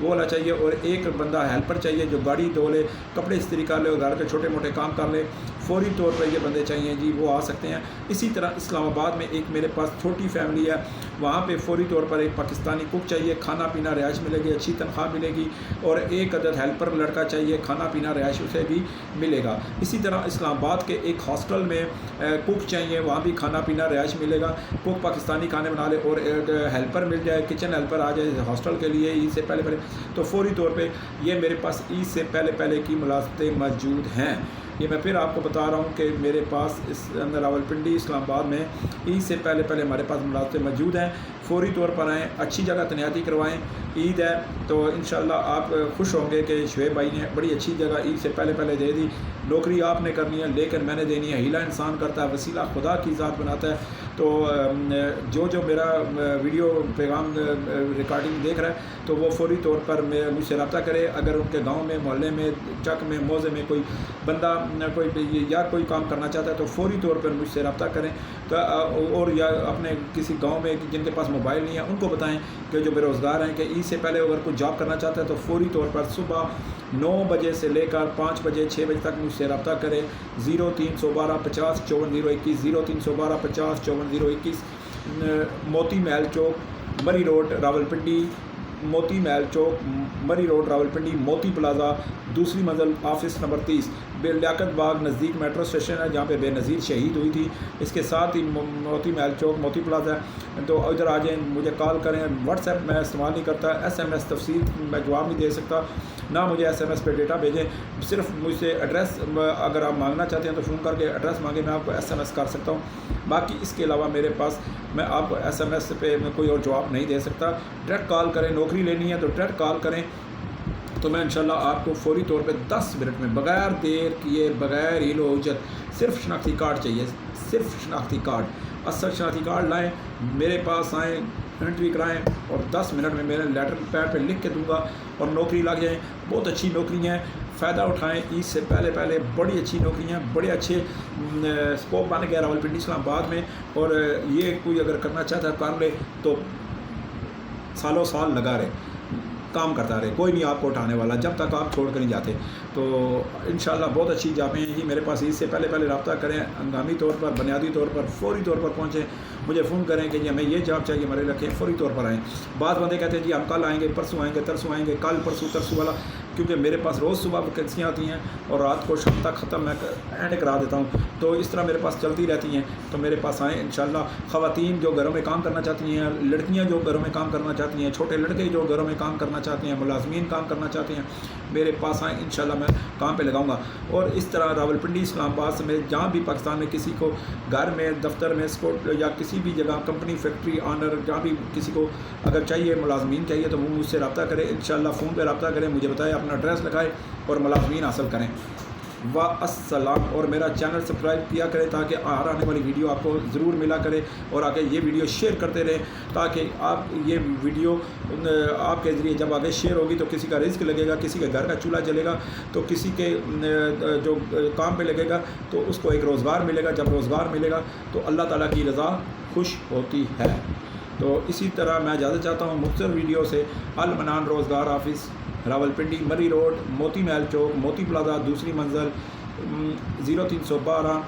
وہ والا چاہیے، اور ایک بندہ ہیلپر چاہیے جو گاڑی دھو لے، کپڑے استری کر لے اور گھر کے چھوٹے موٹے کام کر لے، فوری طور پر یہ بندے چاہیے جی، وہ آ سکتے ہیں۔ اسی طرح اسلام آباد میں ایک میرے پاس چھوٹی فیملی ہے، وہاں پہ فوری طور پر ایک پاکستانی کک چاہیے، کھانا پینا رہائش ملے گی، اچھی تنخواہ ملے گی، اور ایک عدد ہیلپر لڑکا چاہیے، کھانا پینا رہائش اسے بھی ملے گا۔ اسی طرح اسلام آباد کے ایک ہاسٹل میں کک چاہیے، وہاں بھی کھانا پینا رہائش ملے گا، کک پاکستانی کھانے بنا لے اور ایک ہیلپر مل جائے، کچن ہیلپر آ جائے ہاسٹل کے لیے عید سے پہلے تو فوری طور پہ یہ میرے پاس عید سے پہلے کی ملازمتیں موجود ہیں۔ یہ میں پھر آپ کو بتا رہا ہوں کہ میرے پاس اس راولپنڈی اسلام آباد میں عید سے پہلے ہمارے پاس ملازمتیں موجود ہیں، فوری طور پر آئیں، اچھی جگہ تعیناتی کروائیں۔ عید ہے تو انشاءاللہ آپ خوش ہوں گے کہ شعیب بھائی نے بڑی اچھی جگہ عید سے پہلے دے دی۔ نوکری آپ نے کرنی ہے لیکن میں نے دینی ہے، ہیلا انسان کرتا ہے، وسیلہ خدا کی ذات بناتا ہے۔ تو جو میرا ویڈیو پیغام ریکارڈنگ دیکھ رہا ہے تو وہ فوری طور پر مجھ سے رابطہ کرے۔ اگر ان کے گاؤں میں، محلے میں، چک میں، موضے میں کوئی بندہ کوئی کام کرنا چاہتا ہے تو فوری طور پر مجھ سے رابطہ کریں، اور یا اپنے کسی گاؤں میں جن کے پاس موبائل نہیں ہے ان کو بتائیں کہ جو بے روزگار ہیں کہ عید سے پہلے اگر کوئی جاب کرنا چاہتا ہے تو فوری طور پر صبح 9 بجے سے لے کر 5 بجے 6 بجے تک مجھ سے رابطہ کریں۔ 0312 50 54 021 0312 50 54 021 موتی محل چوک مری روڈ راولپنڈی، موتی محل چوک مری روڈ راولپنڈی، موتی پلازا، دوسری منزل، آفس نمبر 30، لیاقت باغ نزدیک میٹرو اسٹیشن ہے جہاں پہ بے نظیر شہید ہوئی تھی۔ اس کے ساتھ ہی موتی محل چوک موتی پلازا ہے، تو ادھر آ جائیں، مجھے کال کریں۔ واٹس ایپ میں استعمال نہیں کرتا، SMS تفصیل میں جواب نہیں دے سکتا، نہ مجھے SMS پہ ڈیٹا بھیجیں، صرف مجھ سے ایڈریس اگر آپ مانگنا چاہتے ہیں تو فون کر کے ایڈریس مانگیں، میں آپ کو SMS کر سکتا ہوں۔ باقی اس کے علاوہ میرے پاس میں آپ کو SMS پہ میں کوئی اور جواب نہیں دے سکتا۔ ڈائریکٹ کال کریں، نوکری لینی ہے تو ڈائریکٹ کال کریں، تو میں انشاءاللہ آپ کو فوری طور پہ 10 منٹ میں بغیر دیر کیے، بغیر ہیل و حجت، صرف شناختی کارڈ چاہیے، صرف شناختی کارڈ، اصل شناختی کارڈ لائیں، میرے پاس آئیں، انٹری کرائیں، اور 10 منٹ میں میرے لیٹر پیڈ پہ لکھ کے دوں گا اور نوکری لگ جائیں۔ بہت اچھی نوکری ہیں، فائدہ اٹھائیں، عید سے پہلے بڑی اچھی نوکری ہیں، بڑے اچھے اسکوپ بن گیا راولپنڈی اسلام آباد میں، اور یہ کوئی اگر کرنا چاہتا ہے کر لے تو سالوں سال لگا رہے، کام کرتا رہے، کوئی نہیں آپ کو اٹھانے والا جب تک آپ چھوڑ کر نہیں جاتے۔ تو انشاءاللہ بہت اچھی جابیں ہیں جی، میرے پاس عید سے پہلے رابطہ کریں، ہنگامی طور پر، بنیادی طور پر، فوری طور پر پہنچیں، مجھے فون کریں کہ جی ہمیں یہ جاب چاہیے، ہمارے رکھیں، فوری طور پر آئیں۔ بعض بندے کہتے ہیں جی ہم کل آئیں گے، پرسوں آئیں گے، ترسوں آئیں گے، کل پرسوں ترسوں والا، کیونکہ میرے پاس روز صبح ویکینسیاں آتی ہیں اور رات کو شام تک ختم میں اینڈ کرا دیتا ہوں، تو اس طرح میرے پاس چلتی رہتی ہیں، تو میرے پاس آئیں انشاءاللہ۔ خواتین جو گھروں میں کام کرنا چاہتی ہیں، لڑکیاں جو گھروں میں کام کرنا چاہتی ہیں، چھوٹے لڑکے جو گھروں میں کام کرنا چاہتے ہیں، ملازمین کام کرنا چاہتے ہیں، میرے پاس آئیں، انشاءاللہ میں کام پہ لگاؤں گا۔ اور اس طرح راولپنڈی اسلام آباد میں جہاں بھی پاکستان میں کسی کو گھر میں، دفتر میں، اسکول یا کسی بھی جگہ، کمپنی، فیکٹری، آنر، جہاں بھی کسی کو اگر چاہیے، ملازمین چاہیے تو وہ مجھ سے رابطہ کرے، انشاءاللہ فون پہ رابطہ کریں، مجھے بتائیں، اپنا ایڈریس لگائے اور ملازمین حاصل کریں۔ والسلام، اور میرا چینل سبسکرائب کیا کرے تاکہ آنے والی ویڈیو آپ کو ضرور ملا کرے، اور آگے یہ ویڈیو شیئر کرتے رہیں تاکہ آپ یہ ویڈیو آپ کے ذریعے جب آگے شیئر ہوگی تو کسی کا رزق لگے گا، کسی کے گھر کا چولہا جلے گا، تو کسی کے جو کام پہ لگے گا تو اس کو ایک روزگار ملے گا، جب روزگار ملے گا تو اللہ تعالیٰ کی رضا خوش ہوتی ہے۔ تو اسی طرح میں اجازت چاہتا ہوں مختصر ویڈیو سے۔ المنان روزگار آفس، راولپنڈی، مری روڈ، موتی محل چوک، موتی پلازا، دوسری منزل، 0312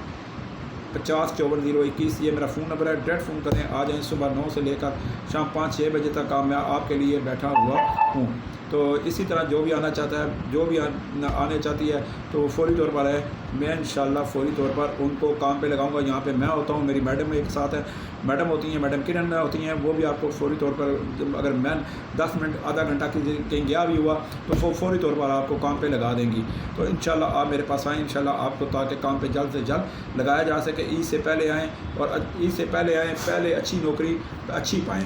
50 54 021، یہ میرا فون نمبر ہے، ڈائریکٹ فون کریں، آ جائیں، صبح 9 سے لے کر شام 5-6 بجے تک میں آپ کے لیے بیٹھا ہوا ہوں۔ تو اسی طرح جو بھی آنا چاہتا ہے، جو بھی آنے چاہتی ہے تو فوری طور پر ہے، میں انشاءاللہ فوری طور پر ان کو کام پہ لگاؤں گا۔ یہاں پہ میں ہوتا ہوں، میری میڈم ایک ساتھ ہے، میڈم ہوتی ہیں، میڈم کرن ہوتی ہیں، وہ بھی آپ کو فوری طور پر، اگر میں 10 منٹ آدھا گھنٹہ کہیں گیا بھی ہوا تو وہ فوری طور پر آپ کو کام پہ لگا دیں گی۔ تو انشاءاللہ آپ میرے پاس آئیں، انشاءاللہ آپ کو تاکہ کام پہ جلد سے جلد لگایا جا سکے۔ عید سے پہلے آئیں، اور عید سے پہلے آئیں، پہلے اچھی نوکری اچھی پائیں۔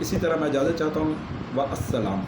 اسی طرح میں اجازت چاہتا ہوں، والسلام۔